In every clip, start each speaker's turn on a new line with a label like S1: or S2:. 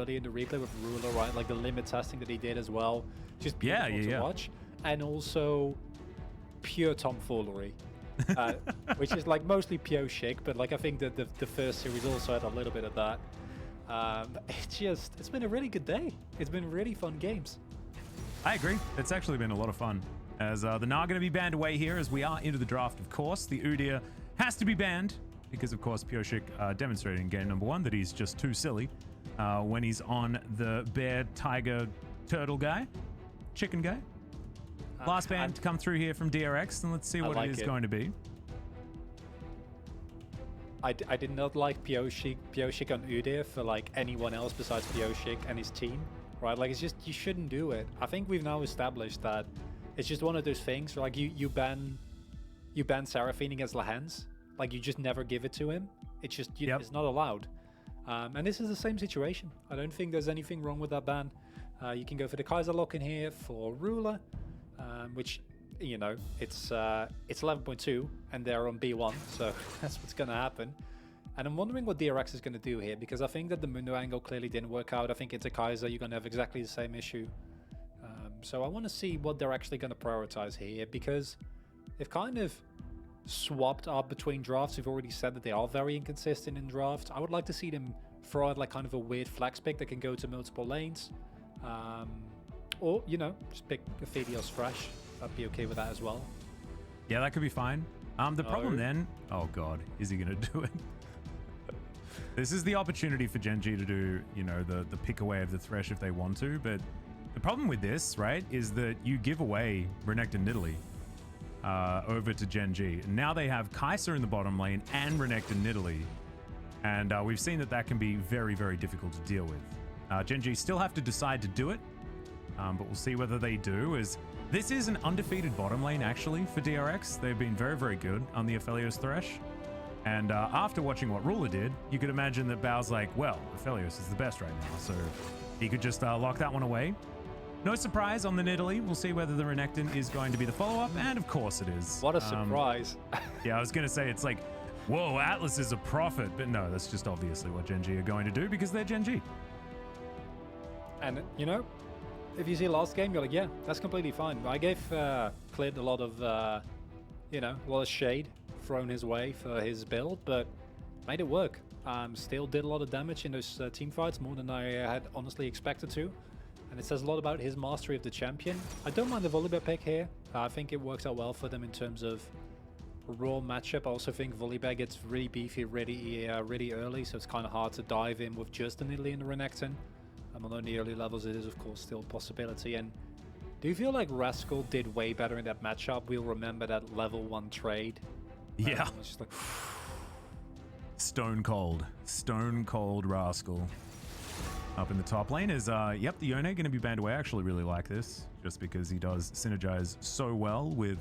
S1: earlier in the replay with Ruler, right? Like the limit testing that he did as well. Just beautiful to watch. And also pure tomfoolery. Which is like mostly Pio Chic, but like I think that the first series also had a little bit of that. It's been a really good day. It's been really fun games.
S2: I agree. It's actually been a lot of fun. As the Gnar going to be banned away here as we are into the draft, of course. The Udyr has to be banned because, of course, Pio Chic demonstrated in game number 1 that he's just too silly when he's on the bear, tiger, turtle guy, chicken guy. Last ban to come through here from DRX, and let's see what it is going to be.
S1: I did not like Pio Chic on Udyr for like anyone else besides Pio Chic and his team, right? Like it's just, you shouldn't do it. I think we've now established that it's just one of those things where, like you ban Seraphine against Lahens, like you just never give it to him. It's just it's not allowed. And this is the same situation. I don't think there's anything wrong with that ban. You can go for the Kaiser lock in here for Ruler. Which, you know, it's 11.2 and they're on B1, so that's what's going to happen. And I'm wondering what DRX is going to do here, because I think that the Mundo angle clearly didn't work out. I think into Kaiser you're going to have exactly the same issue. So I want to see what they're actually going to prioritize here, because they've kind of swapped up between drafts. We've already said that they are very inconsistent in drafts. I would like to see them throw out like kind of a weird flex pick that can go to multiple lanes. Or, you know, just pick Aphelios fresh. I'd be okay with that as well.
S2: Yeah, that could be fine. The problem then... Oh, God. Is he going to do it? This is the opportunity for Gen.G to do, you know, the pick away of the Thresh if they want to. But the problem with this, right, is that you give away Renekton Nidalee over to Gen.G. And now they have Kai'Sa in the bottom lane and Renekton Nidalee. And we've seen that that can be very, very difficult to deal with. Gen.G still have to decide to do it. But we'll see whether they do, as this is an undefeated bottom lane, actually, for DRX. They've been very, very good on the Aphelios Thresh. And after watching what Ruler did, you could imagine that Bao's like, well, Aphelios is the best right now, so he could just lock that one away. No surprise on the Nidalee. We'll see whether the Renekton is going to be the follow-up, and of course it is.
S1: What a surprise.
S2: Yeah, I was going to say, it's like, whoa, Atlas is a prophet. But no, that's just obviously what Gen.G are going to do, because they're Gen.G.
S1: And, you know, if you see last game, you're like, yeah, that's completely fine. I gave Clint a lot of, you know, a lot of shade thrown his way for his build, but made it work. Still did a lot of damage in those team fights, more than I had honestly expected to. And it says a lot about his mastery of the champion. I don't mind the Volibear pick here. I think it works out well for them in terms of raw matchup. I also think Volibear gets really beefy really early, so it's kind of hard to dive in with just the Nidalee and the Renekton. Although in the early levels it is of course still a possibility. And do you feel like Rascal did way better in that matchup? We'll remember that level 1 trade.
S2: Yeah.
S1: It's just like
S2: Stone cold Rascal. Up in the top lane is yep, the Yone going to be banned away. I actually really like this, just because he does synergize so well with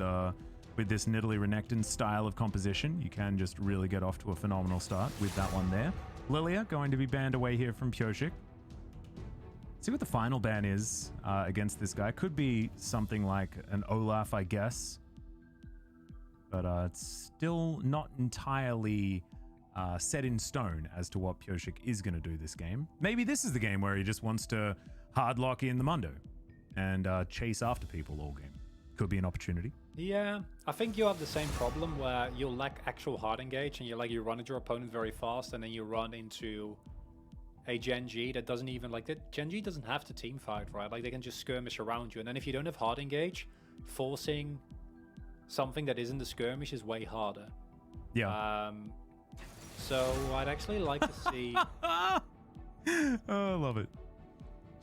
S2: this Nidalee Renekton style of composition. You can just really get off to a phenomenal start with that one there. Lilia going to be banned away here from Pio Chic. See what the final ban is against this guy. Could be something like an Olaf, I guess. But it's still not entirely set in stone as to what Pio Chic is going to do this game. Maybe this is the game where he just wants to hard lock in the Mundo and chase after people all game. Could be an opportunity.
S1: Yeah, I think you have the same problem where you'll lack actual hard engage, and you run at your opponent very fast, and then you run into a Gen.G that doesn't even, like, Gen.G doesn't have to team fight, right? Like, they can just skirmish around you, and then if you don't have hard engage, forcing something that isn't a skirmish is way harder.
S2: Yeah.
S1: So I'd actually like to see...
S2: Oh, I love it.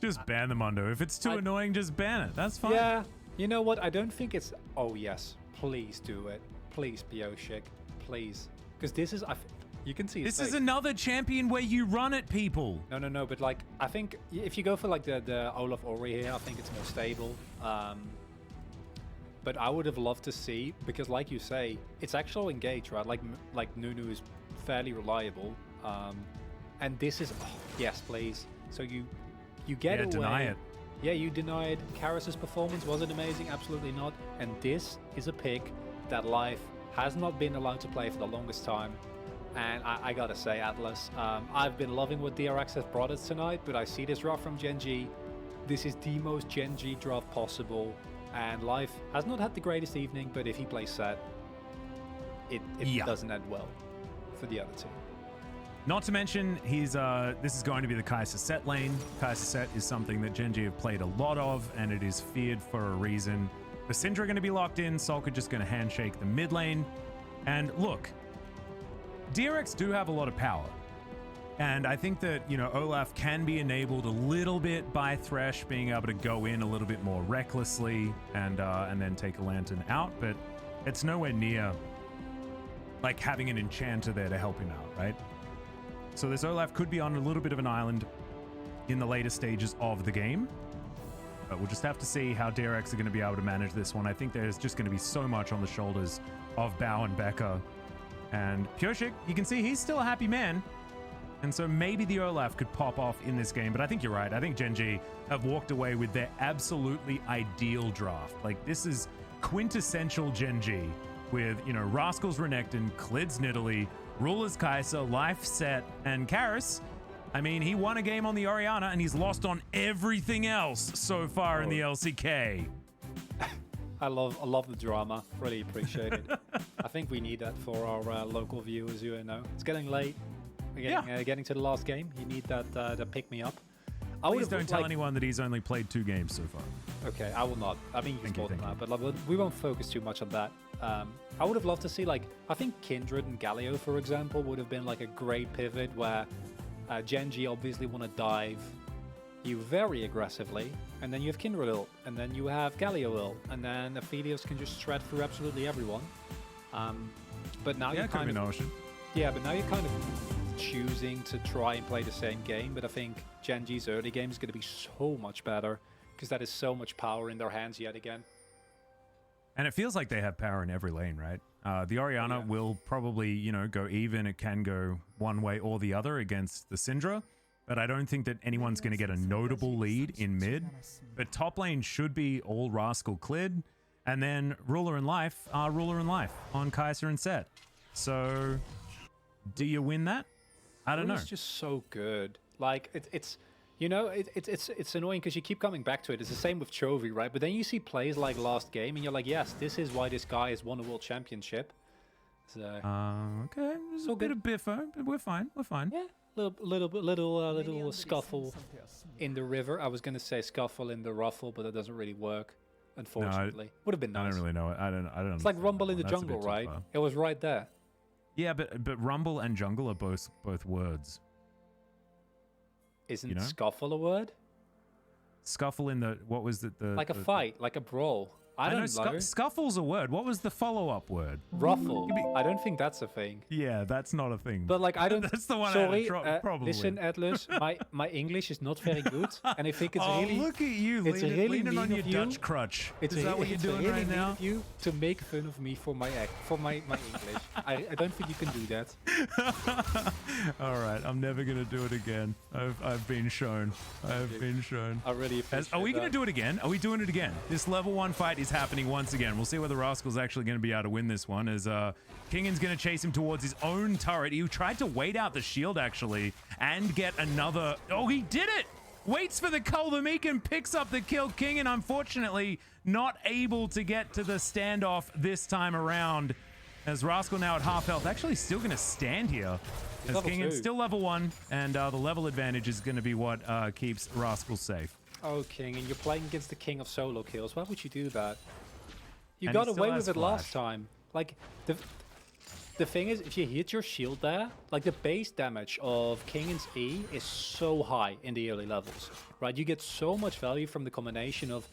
S2: Just ban the Mundo. If it's too annoying, just ban it. That's fine.
S1: Yeah. You know what? I don't think it's... Oh, yes. Please do it. Please, Pio Chic. Please. Because this is... You can see
S2: this is another champion where you run at people.
S1: No. But, like, I think if you go for, like, the Olaf Ori here, I think it's more stable. But I would have loved to see, because, like you say, it's actual engage, right? Like Nunu is fairly reliable. And this is... Oh, yes, please. So you get away.
S2: Deny it.
S1: Yeah, you denied Karis's performance. Was it amazing? Absolutely not. And this is a pick that Life has not been allowed to play for the longest time. And I gotta say, Atlas, I've been loving what DRX has brought us tonight, but I see this draft from Gen.G. This is the most Gen.G draft possible, and Life has not had the greatest evening, but if he plays set, it doesn't end well for the other team.
S2: Not to mention, this is going to be the Kai'Sa set lane. Kai'Sa set is something that Gen.G have played a lot of, and it is feared for a reason. The Syndra are going to be locked in, Solka just going to handshake the mid lane. And look, DRX do have a lot of power. And I think that, you know, Olaf can be enabled a little bit by Thresh being able to go in a little bit more recklessly and then take a Lantern out, but it's nowhere near like having an enchanter there to help him out, right? So this Olaf could be on a little bit of an island in the later stages of the game, but we'll just have to see how DRX are going to be able to manage this one. I think there's just going to be so much on the shoulders of Bao and Becca. And Pyoshik, you can see he's still a happy man. And so maybe the Olaf could pop off in this game, but I think you're right. I think Gen.G have walked away with their absolutely ideal draft. Like, this is quintessential Gen.G with, you know, Rascals Renekton, Clids Nidalee, Rulers Kai'Sa, Life Set, and Karis. I mean, he won a game on the Orianna and he's lost on everything else so far in the LCK.
S1: I love the drama. Really appreciate it. I think we need that for our local viewers, you know. It's getting late. We're getting to the last game. You need that pick me up.
S2: Please don't tell anyone that he's only played 2 games so far.
S1: Okay, I will not. I mean, you told that, but we won't focus too much on that. I would have loved to see, like, I think Kindred and Galio, for example, would have been like a great pivot where Gen.G obviously want to dive you very aggressively, and then you have Kindred ult, and then you have Galio ult, and then Aphelios can just shred through absolutely everyone. But now you're kind of... Yeah, but now you're kind of choosing to try and play the same game, but I think Gen.G's early game is going to be so much better because that is so much power in their hands yet again.
S2: And it feels like they have power in every lane, right? The Orianna will probably, you know, go even. It can go one way or the other against the Syndra, but I don't think that anyone's going to get a notable lead in mid. But top lane should be all Rascal Clid, and then Ruler and Life are Ruler and Life on Kai'Sa and Set. So, do you win that? I don't know.
S1: It's just so good. Like, it's you know, it's annoying because you keep coming back to it. It's the same with Chovy, right? But then you see plays like last game, and you're like, yes, this is why this guy has won a world championship. So,
S2: okay, there's a bit of biffer, but we're fine. We're fine.
S1: Yeah, little scuffle in the river. I was gonna say scuffle in the ruffle, but that doesn't really work, unfortunately.
S2: No,
S1: would have been nice.
S2: I don't really know it. I don't.
S1: It's like Rumble in the jungle, right? It was right there.
S2: Yeah, but Rumble and jungle are both words.
S1: Isn't scuffle a word?
S2: Scuffle in the, what was it?
S1: Like a fight, like a brawl. I don't know.
S2: Scuffle's a word. What was the follow-up word?
S1: Ruffle. I don't think that's a thing.
S2: Yeah, that's not a thing.
S1: But like, I don't...
S2: That's the one
S1: sorry,
S2: I had probably.
S1: Listen, Atlas, my English is not very good. And I think it's really...
S2: Oh, look at you, leaning on your Dutch crutch. Is that what you're doing right now?
S1: It's really mean of you to make fun of me for my English. I don't think you can do that.
S2: All right, I'm never going to do it again. I've been shown. I've been shown.
S1: I really appreciate
S2: Are we going to do it again? Are we doing it again? This level 1 fight is happening once again. We'll see whether Rascal's actually going to be able to win this one, as Kingan's going to chase him towards his own turret. He tried to wait out the shield, actually, and get another... Oh, he did it! Waits for the Koldomik and picks up the kill. Kingan, unfortunately, not able to get to the standoff this time around, as Rascal now at half health. Actually still going to stand here, as Kingan's still level 1, and the level advantage is going to be what keeps Rascal safe.
S1: Oh, King, and you're playing against the king of solo kills. Why would you do that? You got away with it last time. Like, the thing is, if you hit your shield there, like, the base damage of Kingan's E is so high in the early levels, right? You get so much value from the combination of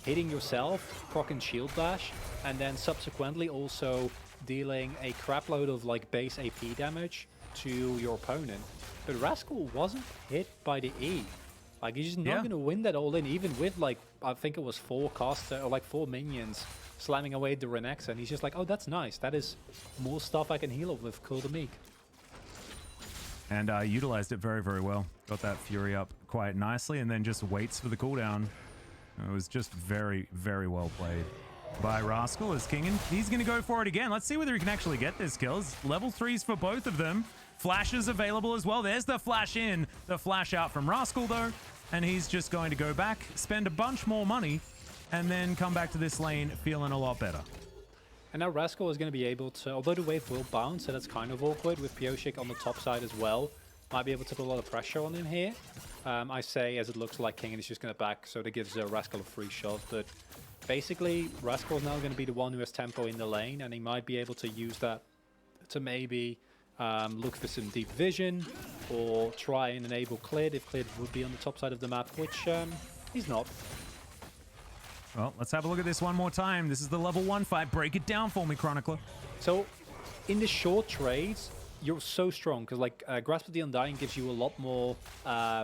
S1: hitting yourself, proccing shield dash, and then subsequently also dealing a crapload of, like, base AP damage to your opponent. But Rascal wasn't hit by the E. Like, he's just not going to win that all in, even with, like, I think it was 4 caster, or like 4 minions slamming away the Renexa, and he's just like, oh, that's nice. That is more stuff I can heal up with Koldomik.
S2: And utilized it very, very well. Got that Fury up quite nicely, and then just waits for the cooldown. It was just very, very well played. by Rascal as Kingen. He's going to go for it again. Let's see whether he can actually get this kill. It's level 3s for both of them. Flashes available as well. There's the flash in, the flash out from Rascal though. And he's just going to go back, spend a bunch more money, and then come back to this lane feeling a lot better.
S1: And now Rascal is going to be able to, although the wave will bounce, so that's kind of awkward with Pyosik on the top side as well. Might be able to put a lot of pressure on him here. I say as it looks like Kingen is just going to back, so that gives Rascal a free shot. But basically, Rascal is now going to be the one who has tempo in the lane, and he might be able to use that to maybe look for some deep vision or try and enable Clid if Clid would be on the top side of the map, which he's not.
S2: Well, let's have a look at this one more time. This is the level 1 fight. Break it down for me, Chronicler.
S1: So, in the short trades, you're so strong because like Grasp of the Undying gives you a lot more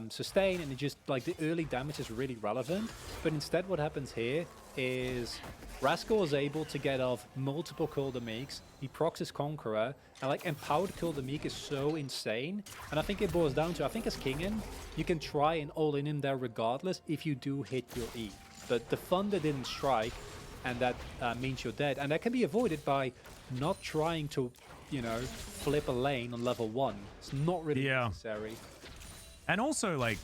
S1: sustain, and it just like the early damage is really relevant. But instead, what happens here is Rascal is able to get off multiple Call the Meeks. He procs his Conqueror, and like empowered Call the Meek is so insane. And I think it boils down to, I think as Kingen, you can try and all in him there regardless if you do hit your E. But the Thunder didn't strike, and that means you're dead. And that can be avoided by not trying to, you know, flip a lane on level 1. It's not really necessary.
S2: And also, like,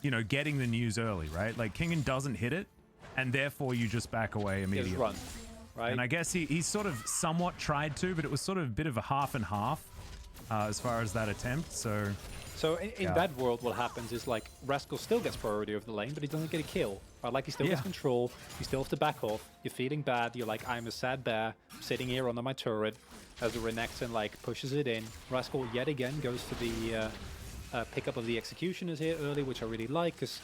S2: you know, getting the news early, right? Like, Kingen doesn't hit it, and therefore you just back away immediately.
S1: Just run, right?
S2: And I guess he sort of somewhat tried to, but it was sort of a bit of a half and half as far as that attempt, so...
S1: So in that world, what happens is like Rascal still gets priority over the lane, but he doesn't get a kill. Right? Like he still gets control, you still have to back off, you're feeling bad, you're like, I'm a sad bear, sitting here under my turret, as the Renekton like pushes it in. Rascal yet again goes for the pickup of the Executioners here early, which I really like, because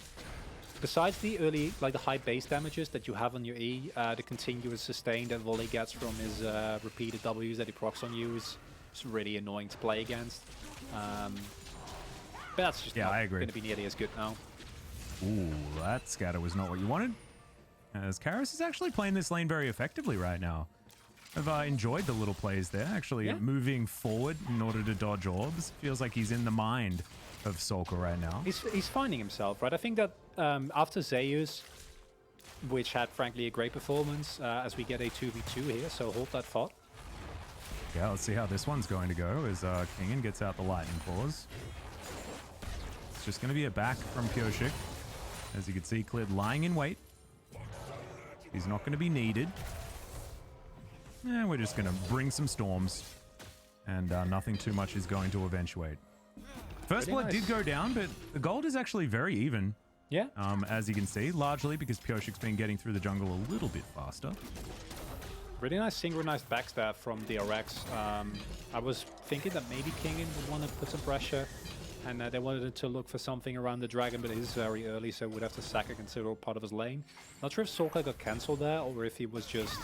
S1: besides the early, like the high base damages that you have on your E, the continuous sustain that Volley gets from his repeated Ws that he procs on you is really annoying to play against. But that's just not going to be nearly as good now.
S2: Ooh, that scatter was not what you wanted. As Karis is actually playing this lane very effectively right now. I've enjoyed the little plays there, actually moving forward in order to dodge orbs. Feels like he's in the mind of Solka right now.
S1: He's finding himself, right? I think that after Zeus, which had frankly a great performance, as we get a 2v2 here, so hold that thought.
S2: Yeah, let's see how this one's going to go as Kingen gets out the lightning claws. Just going to be a back from Pyosik. As you can see, Clid lying in wait. He's not going to be needed. And we're just going to bring some storms. And nothing too much is going to eventuate. First blood did go down, but the gold is actually very even.
S1: Yeah.
S2: As you can see, largely because Pyosik's been getting through the jungle a little bit faster.
S1: Really nice synchronized backstab from DRX. I was thinking that maybe Kingen would want to put some pressure. And they wanted to look for something around the dragon, but it is very early, so would have to sack a considerable part of his lane. Not sure if Solka got cancelled there, or if he was just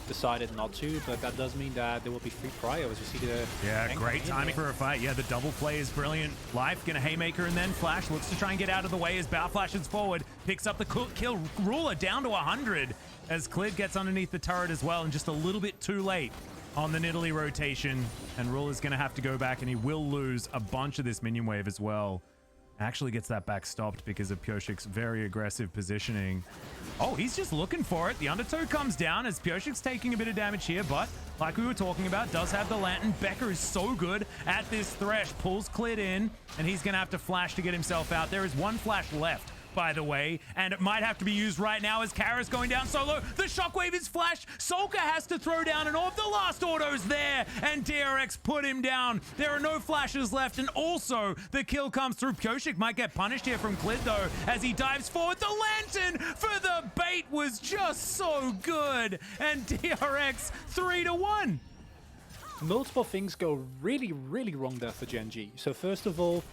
S1: decided not to, but that does mean that there will be free pryos. You see the...
S2: Yeah, great timing for a fight. Yeah, the double play is brilliant. Life gonna Haymaker and then Flash. Looks to try and get out of the way as Bow flashes forward. Picks up the kill. Ruler down to 100 as Clid gets underneath the turret as well, and just a little bit too late on the Nidalee rotation, and Ruler's going to have to go back, and he will lose a bunch of this minion wave as well. Actually gets that back stopped because of Pyosik's very aggressive positioning. Oh, he's just looking for it. The Undertow comes down as Pyosik's taking a bit of damage here, but like we were talking about, does have the Lantern. Becker is so good at this Thresh. Pulls Clid in, and he's going to have to flash to get himself out. There is one flash left, by the way, and it might have to be used right now as Kara's going down solo. The shockwave is flashed. Solka has to throw down an orb. The last auto's there, and DRX put him down. There are no flashes left, and also the kill comes through. Pyosik might get punished here from Clid, though, as he dives forward. The Lantern for the bait was just so good, and DRX 3-1.
S1: Multiple things go really, really wrong there for Gen.G. So first of all,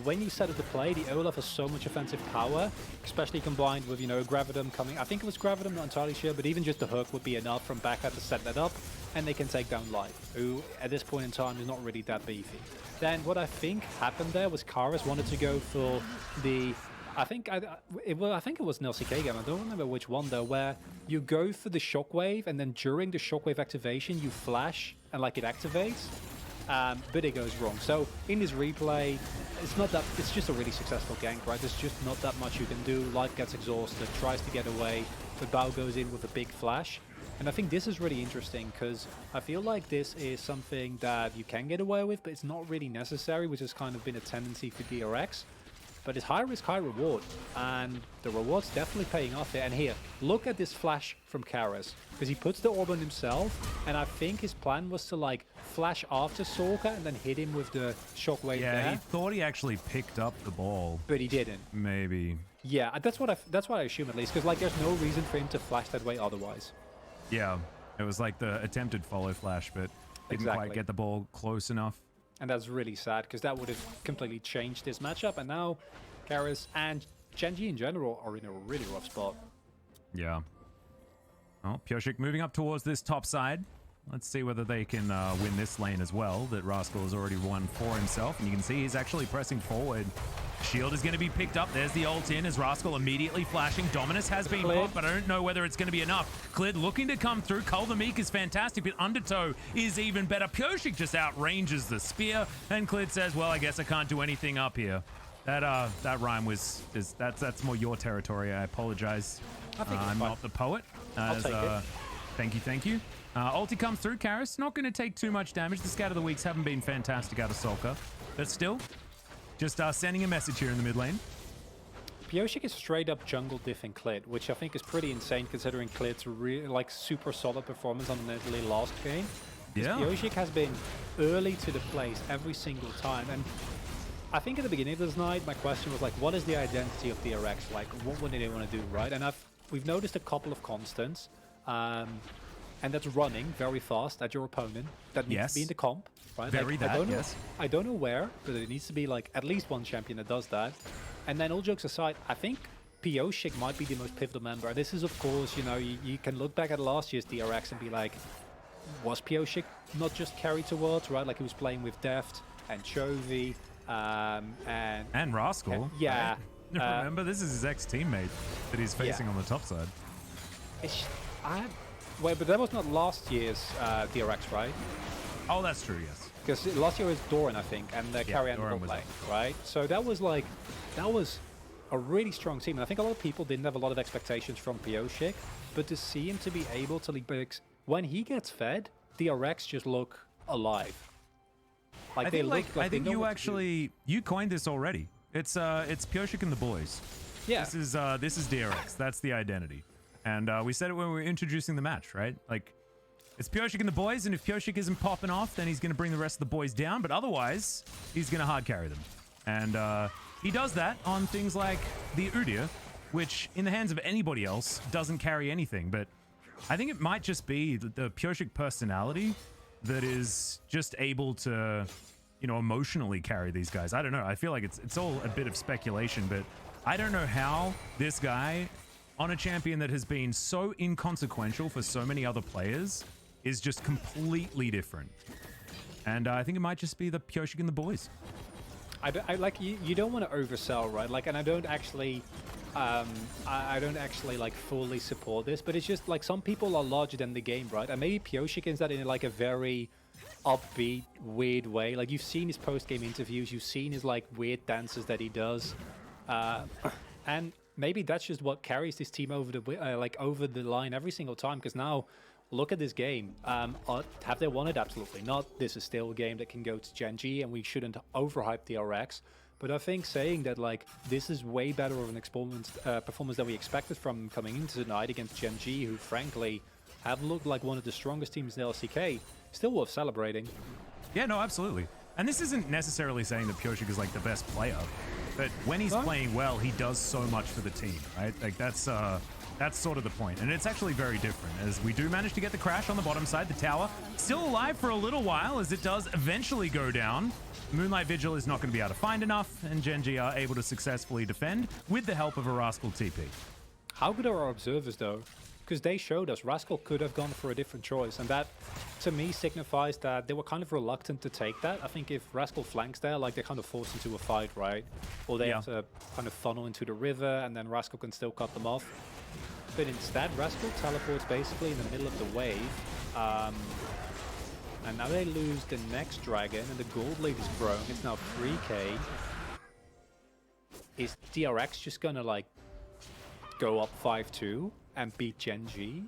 S1: when you set up the play, the Olaf has so much offensive power, especially combined with, you know, Gravitum coming. I think it was Gravitum, not entirely sure, but even just the hook would be enough from Becca to set that up, and they can take down Life, who at this point in time is not really that beefy. Then what I think happened there was Karis wanted to go for the... I think it was an LCK game, I don't remember which one though, where you go for the shockwave and then during the shockwave activation you flash and like it activates, but it goes wrong. So in this replay, it's just a really successful gank, right? There's just not that much you can do. Life gets exhausted, tries to get away, but Bao goes in with a big flash. And I think this is really interesting because I feel like this is something that you can get away with, but it's not really necessary, which has kind of been a tendency for DRX. But it's high risk, high reward, and the reward's definitely paying off here. And here, look at this flash from Karas, because he puts the orb on himself, and I think his plan was to like flash after Sorka and then hit him with the shockwave there.
S2: Yeah, he thought he actually picked up the ball,
S1: but he didn't.
S2: Maybe.
S1: Yeah, that's what I assume at least, because like there's no reason for him to flash that way otherwise.
S2: Yeah, it was like the attempted follow flash, but didn't quite get the ball close enough. And
S1: that's really sad, because that would have completely changed this matchup, and now Karas and Gen.G in general are in a really rough spot.
S2: Yeah. Well, Pyosik moving up towards this top side. Let's see whether they can win this lane as well, that Rascal has already won for himself. And you can see he's actually pressing forward. Shield is going to be picked up. There's the ult in as Rascal immediately flashing. Dominus has been popped, but I don't know whether it's going to be enough. Clid looking to come through. Cull the Meek is fantastic, but Undertow is even better. Pyosik just outranges the spear, and Clid says, well, I guess I can't do anything up here. That rhyme that's more your territory. I apologize. I'm not the poet.
S1: I'll take it.
S2: Thank you. Ulti comes through. Karas not going to take too much damage. The scat of the weeks haven't been fantastic out of Solka, but still, just sending a message here in the mid lane.
S1: Pyosik is straight up jungle diffing Clid, which I think is pretty insane considering Clid's like super solid performance on the Italy last game.
S2: Yeah.
S1: Pyosik has been early to the place every single time, and I think at the beginning of this night, my question was like, what is the identity of DRX? Like, what would they want to do, right? And we've noticed a couple of constants, and that's running very fast at your opponent. That needs to be in the comp, right?
S2: Very
S1: like,
S2: yes.
S1: I don't know where, but it needs to be like at least one champion that does that. And then all jokes aside, I think Pyosik might be the most pivotal member. This is, of course, you know, you can look back at last year's DRX and be like, was Pyosik not just carried towards, right? Like he was playing with Deft and Chovy, and
S2: Rascal.
S1: Yeah.
S2: Right? Remember, this is his ex-teammate that he's facing on the top side.
S1: Wait, but that was not last year's DRX, right?
S2: Oh, that's true, yes.
S1: Because last year was Doran, I think, and Carrion was playing, right? So that was a really strong team. And I think a lot of people didn't have a lot of expectations from Pyosik, but to see him to be able to lead, when he gets fed, DRX just look alive.
S2: Like I think you coined this already. It's Pyosik and the boys.
S1: Yeah.
S2: This is DRX. That's the identity. And we said it when we were introducing the match, right? Like, it's Pyosik and the boys, and if Pyosik isn't popping off, then he's going to bring the rest of the boys down. But otherwise, he's going to hard carry them. And he does that on things like the Udyr, which in the hands of anybody else doesn't carry anything. But I think it might just be the Pyosik personality that is just able to, you know, emotionally carry these guys. I don't know. I feel like it's all a bit of speculation, but I don't know how this guy on a champion that has been so inconsequential for so many other players is just completely different. And I think it might just be the Pyosik and the boys.
S1: I like you don't want to oversell, right? Like, and I don't actually like fully support this, but it's just like some people are larger than the game, right? And maybe Pyosik is that in like a very upbeat, weird way. Like you've seen his post-game interviews, you've seen his like weird dances that he does, and maybe that's just what carries this team over the over the line every single time. Because now, look at this game. Have they won it? Absolutely not. This is still a game that can go to Gen.G, and we shouldn't overhype the DRX. But I think saying that like this is way better of an performance than we expected from coming into tonight against Gen.G, who frankly have looked like one of the strongest teams in the LCK, still worth celebrating.
S2: Yeah, no, absolutely. And this isn't necessarily saying that Pyosik is like the best player, but when he's playing well, he does so much for the team, right? Like that's sort of the point. And it's actually very different, as we do manage to get the crash on the bottom side. The tower still alive for a little while, as it does eventually go down. Moonlight Vigil is not going to be able to find enough, and Gen.G are able to successfully defend with the help of a Rascal TP.
S1: How good are our observers, though? Because they showed us Rascal could have gone for a different choice, and that, to me, signifies that they were kind of reluctant to take that. I think if Rascal flanks there, like, they're kind of forced into a fight, right? Or they have to kind of funnel into the river, and then Rascal can still cut them off. But instead, Rascal teleports basically in the middle of the wave. And now they lose the next dragon, and the gold lead is growing. It's now 3k. Is DRX just gonna, like, go up 5-2 and beat Gen.G?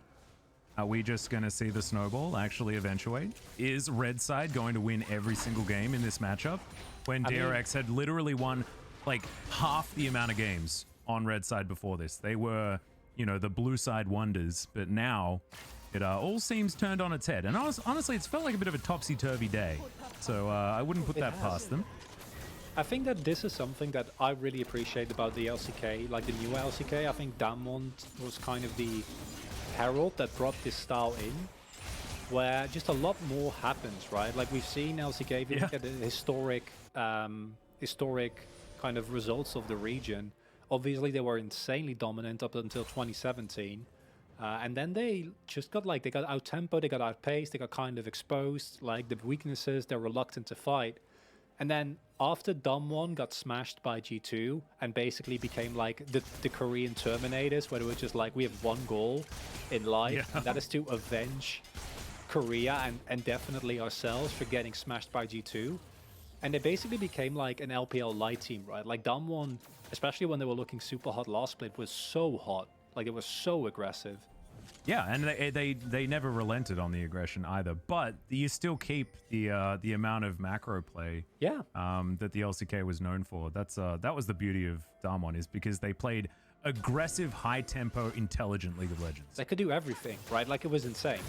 S2: Are we just going to see the snowball actually eventuate? Is Red side going to win every single game in this matchup when DRX had literally won like half the amount of games on Red side before this? They were, you know, the blue side wonders, but now it all seems turned on its head. And honestly, it's felt like a bit of a topsy-turvy day. So I wouldn't put that past them.
S1: I think that this is something that I really appreciate about the LCK, like the new LCK. I think Damwon was kind of the herald that brought this style in, where just a lot more happens, right? Like we've seen LCK, if you look at the historic kind of results of the region, obviously they were insanely dominant up until 2017. And then they just got like, they got out-tempo, they got outpaced, they got kind of exposed, like the weaknesses, they're reluctant to fight. And then after Damwon got smashed by G2 and basically became like the Korean Terminators, where they were just like, we have one goal in life, and that is to avenge Korea and definitely ourselves for getting smashed by G2. And they basically became like an LPL light team, right? Like Damwon, especially when they were looking super hot last split, was so hot. Like it was so aggressive.
S2: Yeah, and they never relented on the aggression either. But you still keep the amount of macro play.
S1: Yeah.
S2: That the LCK was known for. That was the beauty of Damwon, is because they played aggressive, high tempo, intelligent League of Legends.
S1: They could do everything, right? Like it was insane.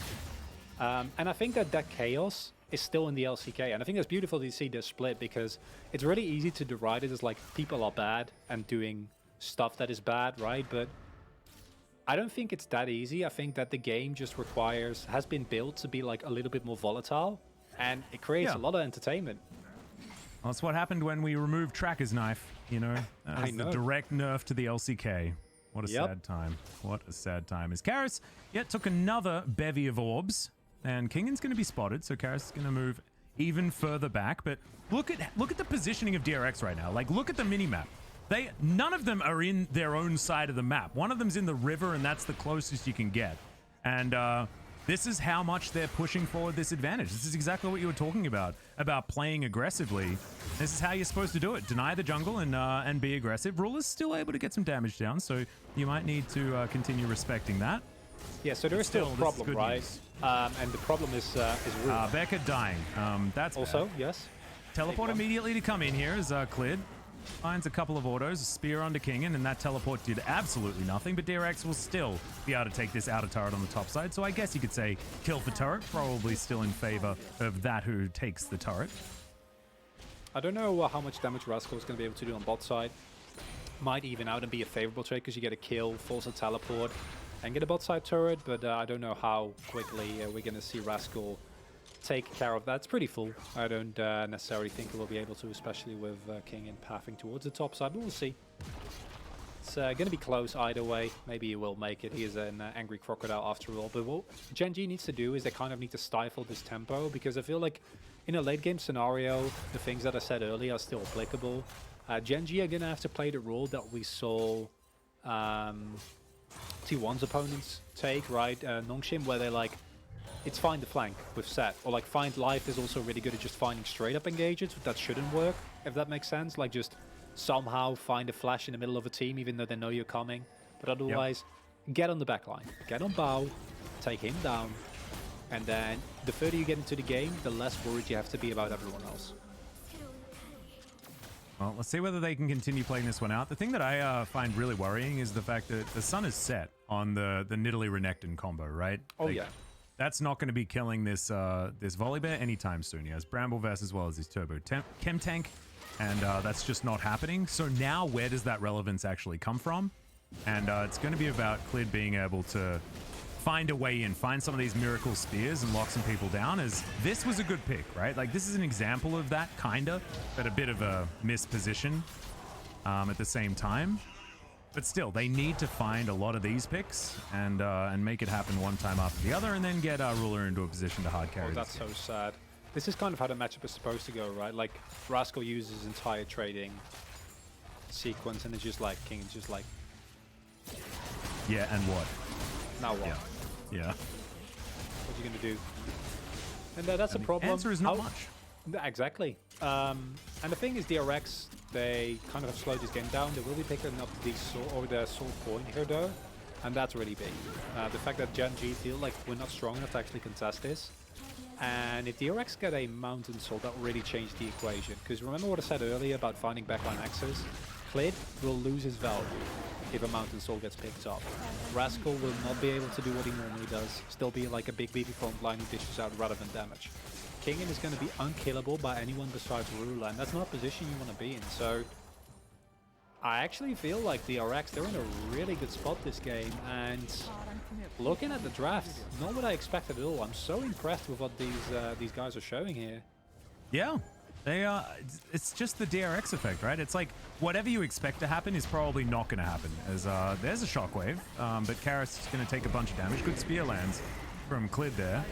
S1: And I think that chaos is still in the LCK, and I think it's beautiful to see this split, because it's really easy to deride it as like people are bad and doing stuff that is bad, right? But I don't think it's that easy. I think that the game just has been built to be like a little bit more volatile, and it creates a lot of entertainment.
S2: Well, that's what happened when we removed Tracker's Knife, you know?
S1: I know.
S2: The direct nerf to the LCK. What a sad time. What a sad time. As Karis took another bevy of orbs, and Kingan's going to be spotted, so Karis is going to move even further back. But look at the positioning of DRX right now. Like, look at the mini-map. None of them are in their own side of the map. One of them's in the river, and that's the closest you can get. And this is how much they're pushing forward this advantage. This is exactly what you were talking about playing aggressively. This is how you're supposed to do it. Deny the jungle and be aggressive. Ruler's still able to get some damage down, so you might need to continue respecting that.
S1: Yeah, so there is still a problem, right? And the problem is Ruler.
S2: Becca dying. That's
S1: also
S2: bad.
S1: Yes.
S2: Teleport immediately to come in here is cleared. Finds a couple of autos, a spear onto Kingan, and that teleport did absolutely nothing, but DRX will still be able to take this outer turret on the top side, so I guess you could say kill for turret, probably still in favor of that who takes the turret.
S1: I don't know how much damage Rascal is going to be able to do on bot side. Might even out and be a favorable trade, because you get a kill, force a teleport, and get a bot side turret, but I don't know how quickly we're going to see Rascal take care of that. It's pretty full. I don't necessarily think he will be able to, especially with King and pathing towards the top side, but we'll see. It's going to be close either way. Maybe he will make it. He is an angry crocodile after all. But what Gen.G needs to do is they kind of need to stifle this tempo, because I feel like in a late game scenario, the things that I said earlier are still applicable. Gen.G are going to have to play the role that we saw T1's opponents take, right? Nongshim, where they're like, it's find the flank with set, or like find life is also really good at just finding straight up engages, but that shouldn't work, if that makes sense. Like just somehow find a flash in the middle of a team even though they know you're coming, but otherwise get on the back line, get on Bao, take him down, and then the further you get into the game, the less worried you have to be about everyone else.
S2: Well, let's see whether they can continue playing this one out. The thing that I find really worrying is the fact that the sun is set on the Nidalee Renekton combo, right?
S1: Oh,
S2: like,
S1: yeah.
S2: That's not going to be killing this this Volibear anytime soon. He has Bramblevest as well as his Turbo Chem Tank, and that's just not happening. So now where does that relevance actually come from? And it's going to be about Clid being able to find a way in, find some of these miracle spears and lock some people down, as this was a good pick, right? Like this is an example of that, kinda, but a bit of a misposition at the same time. But still, they need to find a lot of these picks and make it happen one time after the other, and then get Ruler into a position to hard carry.
S1: Oh, that's so sad. This is kind of how the matchup is supposed to go, right? Like, Rascal uses his entire trading sequence, and it's just like, King is just like...
S2: Yeah, and what?
S1: Now what?
S2: Yeah.
S1: What are you going to do? And that's a problem.
S2: The answer is not much.
S1: Exactly. And the thing is, DRX, they kind of have slowed this game down. They will be picking up the sword point here, though. And that's really big. The fact that Gen.G feel like we're not strong enough to actually contest this. And if DRX get a Mountain Soul, that will really change the equation. Because remember what I said earlier about finding backline access? Clid will lose his value if a Mountain Soul gets picked up. Rascal will not be able to do what he normally does. Still be like a big BB front line who dishes out relevant damage. Kingen is going to be unkillable by anyone besides Rula, and that's not a position you want to be in. So I actually feel like DRX, they're in a really good spot this game, and looking at the draft, not what I expected at all. I'm so impressed with what these guys are showing here.
S2: Yeah, they it's just the DRX effect, right? It's like whatever you expect to happen is probably not going to happen. As there's a shockwave, but Karis is going to take a bunch of damage. Good spear lands from Clid there.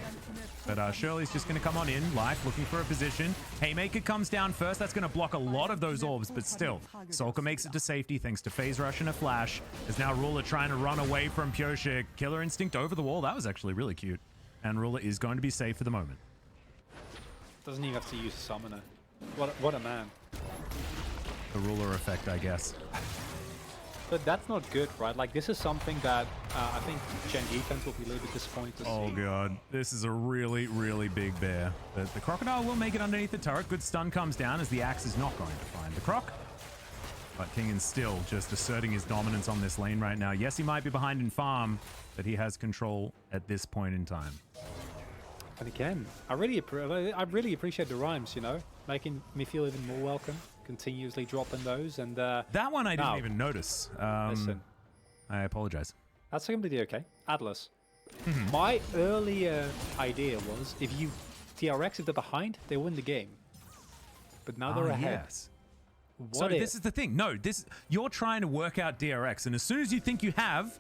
S2: But Shirley's just going to come on in, Life looking for a position. Haymaker comes down first. That's going to block a lot of those orbs, but still. Solka makes it to safety thanks to Phase Rush and a Flash. There's now Ruler trying to run away from Pyoshik. Killer Instinct over the wall. That was actually really cute. And Ruler is going to be safe for the moment.
S1: Doesn't even have to use a summoner. What a man.
S2: The Ruler effect, I guess.
S1: But that's not good, right? Like, this is something that I think Gen.G fans will be a little bit disappointed to see.
S2: Oh, God. This is a really, really big bear. The Crocodile will make it underneath the turret. Good stun comes down as the Axe is not going to find the Croc. But Kingen's still just asserting his dominance on this lane right now. Yes, he might be behind in farm, but he has control at this point in time.
S1: And again, I really appreciate the rhymes, you know, making me feel even more welcome. Continuously dropping those, and
S2: that one I didn't even notice.
S1: Listen,
S2: I apologize.
S1: That's completely okay. Atlas. My earlier idea was if you DRX if they're behind, they win the game. But now they're ahead.
S2: Yes. So this is the thing. No, you're trying to work out DRX, and as soon as you think you have,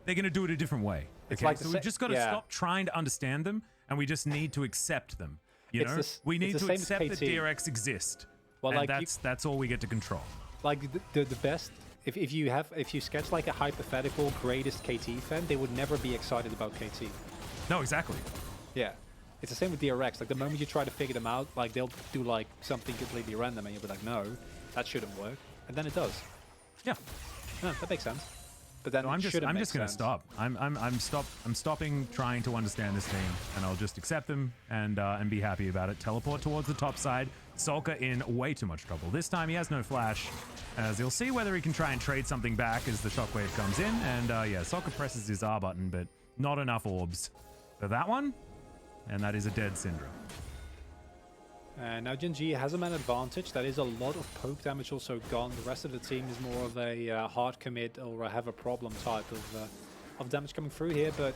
S2: they're going to do it a different way.
S1: It's
S2: okay?
S1: like
S2: so we just got to stop trying to understand them, and we just need to accept them. You know, we need to accept that DRX exist. Well, and like that's all we get to control.
S1: Like the best, if you sketch like a hypothetical greatest KT fan, they would never be excited about KT.
S2: No, exactly.
S1: Yeah, it's the same with DRX. Like the moment you try to figure them out, like they'll do like something completely random, and you'll be like, no, that shouldn't work, and then it does. Yeah, no, that makes sense. But then I'm just
S2: gonna stop. I'm stopping trying to understand this team, and I'll just accept them and be happy about it. Teleport towards the top side. Solka in way too much trouble. This time he has no flash, as you'll see whether he can try and trade something back as the shockwave comes in. And yeah, Solka presses his R button, but not enough orbs for that one. And that is a dead Syndra.
S1: Now Gen.G has a man advantage. That is a lot of poke damage also gone. The rest of the team is more of a hard commit or have a problem type of damage coming through here. But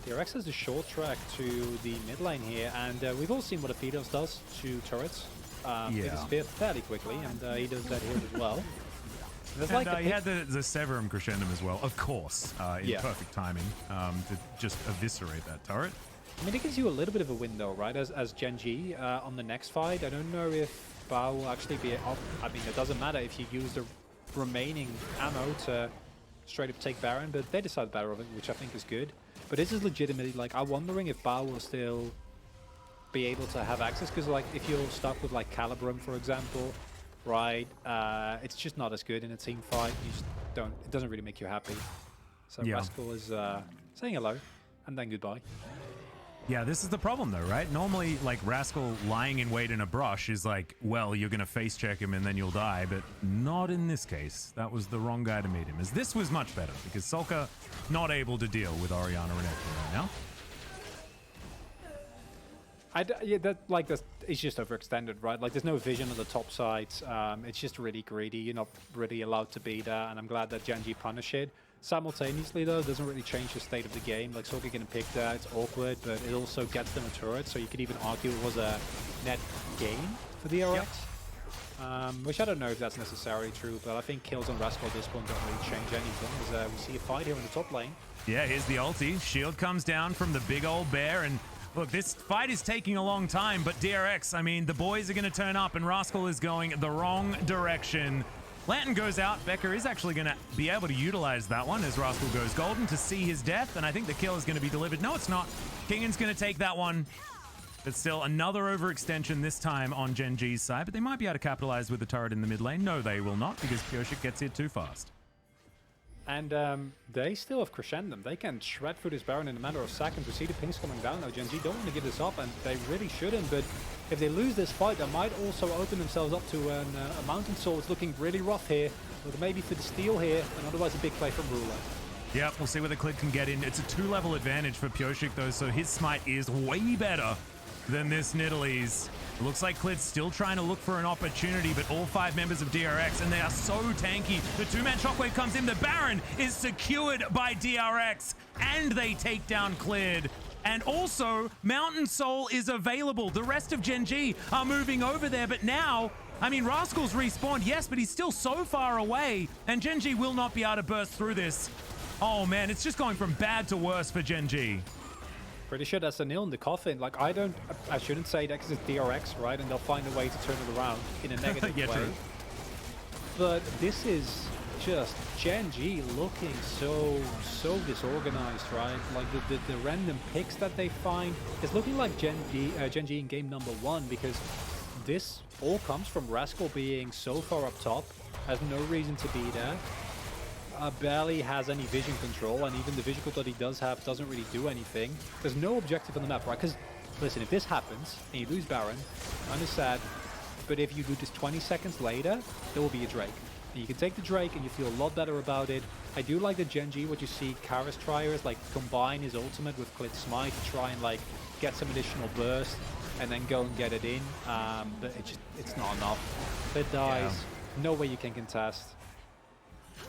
S1: DRX has a short track to the mid lane here, and we've all seen what Aphidos does to turrets. He disappears fairly quickly, and he does that here as well.
S2: He had the Severum Crescendum as well, of course, in perfect timing to just eviscerate that turret.
S1: I mean, it gives you a little bit of a window, right, as Gen.G on the next fight. I don't know if Bao will actually be up. I mean, it doesn't matter if you use the remaining ammo to straight up take Baron, but they decided Baron, which I think is good. But this is legitimately, like, I'm wondering if Bao will still be able to have access, because, like, if you're stuck with, like, Calibrum, for example, right, it's just not as good in a team fight. You just don't, it doesn't really make you happy. So Rascal is saying hello, and then goodbye.
S2: Yeah, this is the problem though, right? Normally, like, Rascal lying in wait in a brush is like, well, you're gonna face check him and then you'll die, but not in this case. That was the wrong guy to meet him, as this was much better, because Solka not able to deal with Orianna and Ekton right now. It's just overextended, right? Like, there's no vision on the top side. It's just really greedy. You're not really allowed to be there, and I'm glad that Gen.G punish it. Simultaneously, though, it doesn't really change the state of the game. Like, Solka getting picked there, it's awkward, but it also gets them a turret, so you could even argue it was a net gain for the DRX. Which I don't know if that's necessarily true, but I think kills on Rascal at this point don't really change anything, as we see a fight here in the top lane. Yeah, here's the ulti. Shield comes down from the big old bear, and look, this fight is taking a long time, but DRX, I mean, the boys are going to turn up, and Rascal is going the wrong direction. Lantern goes out. Becker is actually going to be able to utilize that one as Rascal goes golden to see his death, and I think the kill is going to be delivered. No, it's not. Kingen's going to take that one. But still, another overextension this time on Gen.G's side, but they might be able to capitalize with the turret in the mid lane. No, they will not, because Pyoshik gets here too fast.
S1: And they still have Crescendum. They can shred through this Baron in a matter of seconds. We see the pings coming down now. Gen.G don't want to give this up, and they really shouldn't. But if they lose this fight, they might also open themselves up to a Mountain Soul. It's looking really rough here. But maybe for the steal here, and otherwise a big play from Ruler.
S2: Yep, we'll see where the Clid can get in. It's a 2-level advantage for Pyosik, though, so his smite is way better than this Nidalee's. It looks like Clid's still trying to look for an opportunity, but all 5 members of DRX, and they are so tanky. The 2-man shockwave comes in. The Baron is secured by DRX, and they take down Clid. And also, Mountain Soul is available. The rest of Gen.G are moving over there, but now, I mean, Rascal's respawned, yes, but he's still so far away, and Gen.G will not be able to burst through this. Oh man, it's just going from bad to worse for Gen.G.
S1: Pretty sure that's a nail in the coffin. Like, I shouldn't say that because it's DRX, right? And they'll find a way to turn it around in a negative
S2: yeah,
S1: way.
S2: true.
S1: But this is just Gen.G looking so disorganized, right? Like the random picks that they find. It's looking like Gen.G in game number 1, because this all comes from Rascal being so far up top, has no reason to be there. Barely has any vision control, and even the vision control that he does have doesn't really do anything. There's no objective on the map, right? Because, listen, if this happens, and you lose Baron, I'm just sad, but if you do this 20 seconds later, there will be a Drake. And you can take the Drake, and you feel a lot better about it. I do like the Gen.G, what you see Karis try is, like, combine his ultimate with Clid Smite to try and, like, get some additional burst, and then go and get it in. But it's not enough. Clid dies, no way you can contest.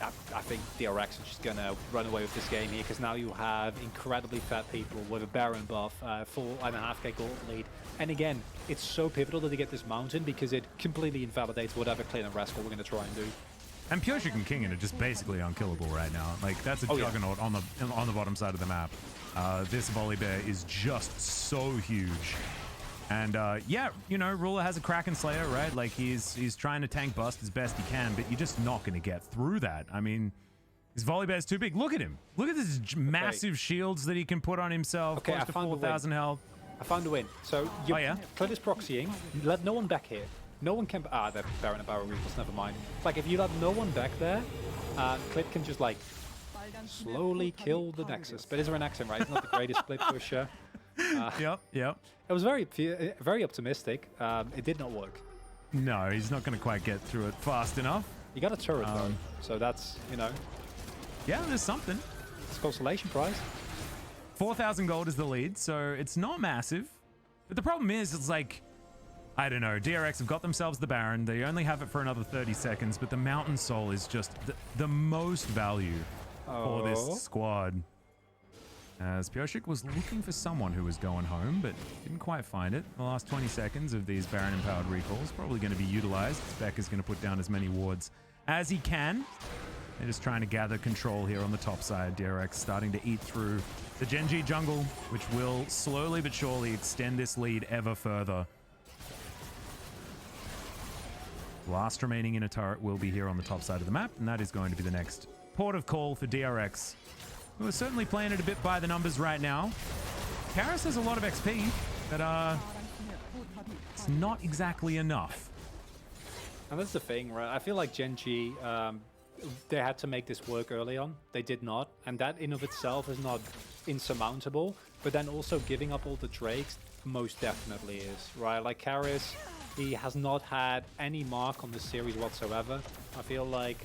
S1: I think DRX is just going to run away with this game here, because now you have incredibly fat people with a Baron buff, 4.5k gold lead. And again, it's so pivotal that they get this mountain, because it completely invalidates whatever Clid and Rascal we're going to try and do.
S2: And Pyosik and Kingen are just basically unkillable right now. Like, that's a juggernaut on the bottom side of the map. This Volibear is just so huge. And yeah, you know, Ruler has a Kraken Slayer, right? Like, he's trying to tank bust as best he can, but you're just not going to get through that. I mean, his Volibear's too big. Look at him. Look at this massive shields that he can put on himself.
S1: Okay,
S2: close to 4,000 health.
S1: I found a win. So, Clid is proxying. Let no one back here. No one can... they're Baron and Barrel Recalls, never mind. Like, if you let no one back there, Clid can just, like, slowly kill the Nexus. But is there an accent, right? He's not the greatest split pusher.
S2: Yep.
S1: It was very optimistic. It did not work.
S2: No, he's not going to quite get through it fast enough.
S1: You got a turret though, so that's, you know.
S2: Yeah, there's something.
S1: It's a consolation prize.
S2: 4,000 gold is the lead, so it's not massive. But the problem is, it's like, I don't know, DRX have got themselves the Baron. They only have it for another 30 seconds, but the Mountain Soul is just the most value for this squad. As Pyosik was looking for someone who was going home, but didn't quite find it. The last 20 seconds of these Baron-empowered recalls probably going to be utilized. Spec is going to put down as many wards as he can. They're just trying to gather control here on the top side. DRX starting to eat through the Gen.G jungle, which will slowly but surely extend this lead ever further. Last remaining inner turret will be here on the top side of the map, and that is going to be the next port of call for DRX. Who are certainly playing it a bit by the numbers right now. Karis has a lot of XP, but it's not exactly enough.
S1: And that's the thing, right? I feel like Gen.G, they had to make this work early on. They did not, and that in of itself is not insurmountable. But then also giving up all the Drakes most definitely is, right? Like Karis, he has not had any mark on the series whatsoever. I feel like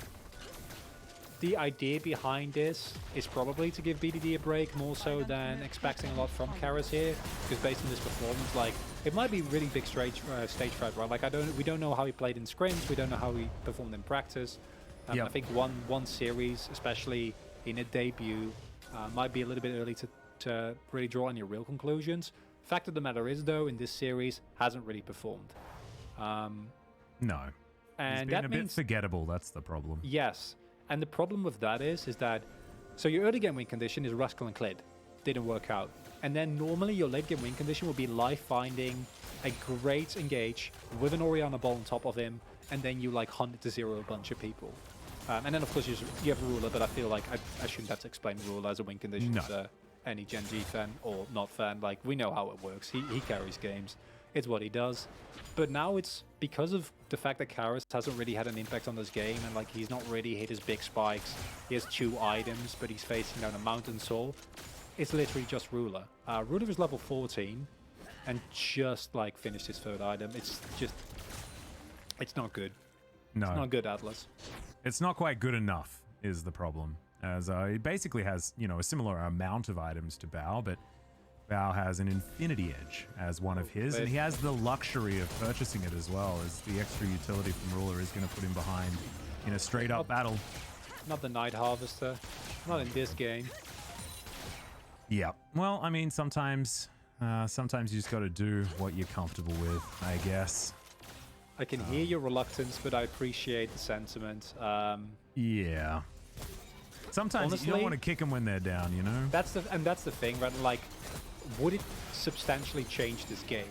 S1: the idea behind this is probably to give BDD a break more so than expecting a lot from Karis here, because based on this performance, like, it might be really big stage fright, right? Like, we don't know how he played in scrims, we don't know how he performed in practice. I think one series, especially in a debut, might be a little bit early to really draw any real conclusions. Fact of the matter is, though, in this series, hasn't really performed.
S2: No.
S1: And
S2: he's been a bit forgettable, that's the problem.
S1: Yes. And the problem with that is that, so your early game win condition is Rascal and Clid. Didn't work out. And then normally your late game win condition will be life finding a great engage with an Orianna ball on top of him, and then you like hunt to zero a bunch of people. And then of course you have Ruler, but I feel like I shouldn't have to explain Ruler as a win condition to any Gen.G fan or not fan. Like, we know how it works. He carries games. It's what he does. But now it's because of the fact that Karis hasn't really had an impact on this game, and like he's not really hit his big spikes. He has 2 items, but he's facing down a Mountain Soul. It's literally just Ruler. Ruler is level 14 and just like finished his 3rd item. It's not good.
S2: No.
S1: It's not good, Atlas.
S2: It's not quite good enough is the problem. As he basically has, you know, a similar amount of items to Bao, but Bao has an Infinity Edge as one of his, and he has the luxury of purchasing it as well, as the extra utility from Ruler is going to put him behind in a straight-up battle.
S1: Not the Night Harvester. Not in this game.
S2: Yeah. Well, I mean, sometimes you just got to do what you're comfortable with, I guess.
S1: I can hear your reluctance, but I appreciate the sentiment.
S2: Yeah. Sometimes honestly, you don't want to kick them when they're down, you know?
S1: That's the thing, right? Like, would it substantially change this game?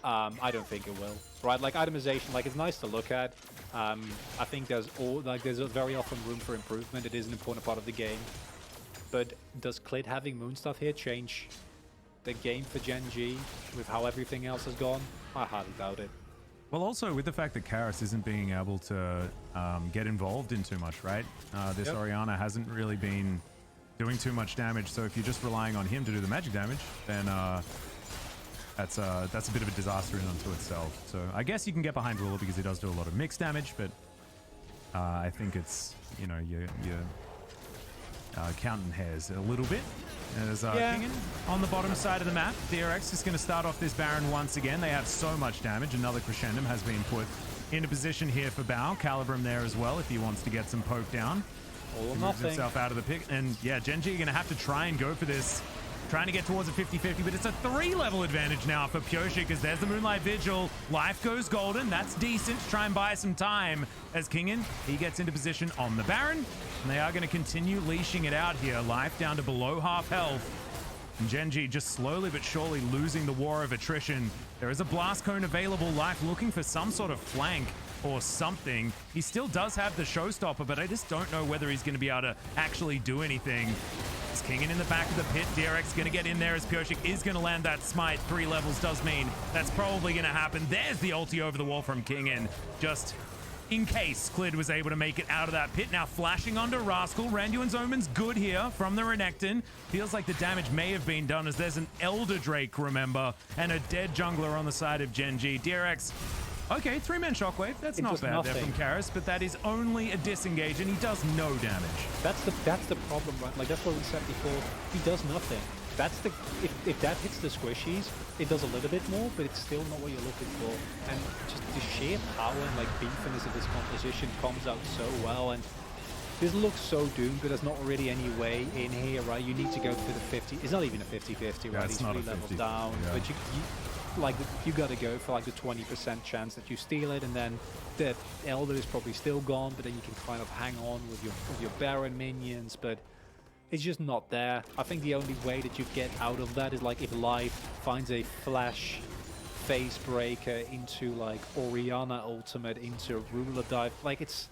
S1: I don't think it will, right? Like itemization, like it's nice to look at. I think there's very often room for improvement. It is an important part of the game. But does Clid having Moon stuff here change the game for Gen.G with how everything else has gone? I highly doubt it.
S2: Well, also with the fact that Karis isn't being able to get involved in too much, right? This Orianna hasn't really been doing too much damage, so if you're just relying on him to do the magic damage, then that's a bit of a disaster in unto itself. So I guess you can get behind Ruler because he does do a lot of mixed damage, but I think it's, you know, you're counting hairs a little bit. As Kingen on the bottom side of the map, DRX is going to start off this Baron once again. They have so much damage. Another Crescendum has been put into position here for Bao. Calibrum there as well if he wants to get some poke down.
S1: All or
S2: moves
S1: nothing.
S2: Himself out of the pick. And yeah, Gen.G are going to have to try and go for this. Trying to get towards a 50-50, but it's a 3-level advantage now for Pyoshi because there's the Moonlight Vigil. Life goes golden. That's decent to try and buy some time as Kingen, he gets into position on the Baron. And they are going to continue leashing it out here. Life down to below half health. And Gen.G just slowly but surely losing the war of attrition. There is a Blast Cone available. Life looking for some sort of flank or something. He still does have the Showstopper, but I just don't know whether he's going to be able to actually do anything. It's Kingen in the back of the pit. DRX going to get in there as Pyoshik is going to land that smite. 3 levels does mean that's probably going to happen. There's the ulti over the wall from Kingen. Just in case Clid was able to make it out of that pit. Now flashing onto Rascal. Randuin's Omen's good here from the Renekton. Feels like the damage may have been done as there's an Elder Drake, remember, and a dead jungler on the side of Gen.G. DRX, okay, 3-man Shockwave. That's not bad there from Karis, but that is only a disengage, and he does no damage. That's
S1: the problem, right? Like, that's what we said before. He does nothing. That's the if that hits the squishies, it does a little bit more, but it's still not what you're looking for. And just the sheer power and like beefiness of this composition comes out so well. And this looks so doomed, but there's not really any way in here, right? You need to go for the 50. It's not even a 50-50, right? He's 3 levels down, but you got to go for like the 20% chance that you steal it, and then the Elder is probably still gone, but then you can kind of hang on with your Baron minions, but it's just not there. I think the only way that you get out of that is like if Life finds a flash face breaker into like Orianna ultimate into Ruler dive. Like it's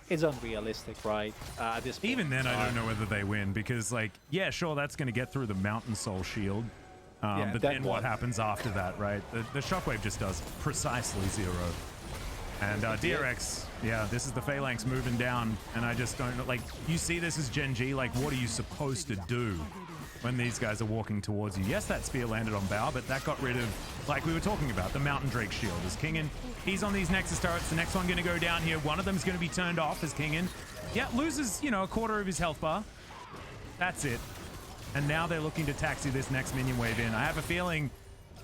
S1: unrealistic, right? At this point.
S2: Even then, I don't know whether they win because, like, yeah, sure, that's going to get through the Mountain Soul shield. But then what happens after that, right? The Shockwave just does precisely 0. And DRX, yeah, this is the Phalanx moving down, and I just don't know. Like, you see this as Gen.G, like, what are you supposed to do when these guys are walking towards you? Yes, that spear landed on Bao, but that got rid of, like we were talking about, the Mountain Drake shield. As Kingen, he's on these Nexus turrets. The next one going to go down here. One of them's going to be turned off as Kingen, yeah, loses, you know, a quarter of his health bar. That's it. And now they're looking to taxi this next minion wave in. I have a feeling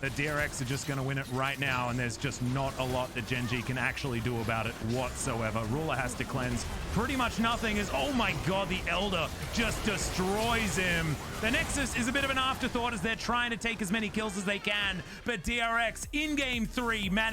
S2: that DRX are just going to win it right now, and there's just not a lot that Gen.G can actually do about it whatsoever. Ruler has to cleanse pretty much nothing as, oh my god, the Elder just destroys him. The Nexus is a bit of an afterthought as they're trying to take as many kills as they can, but DRX in game 3 managed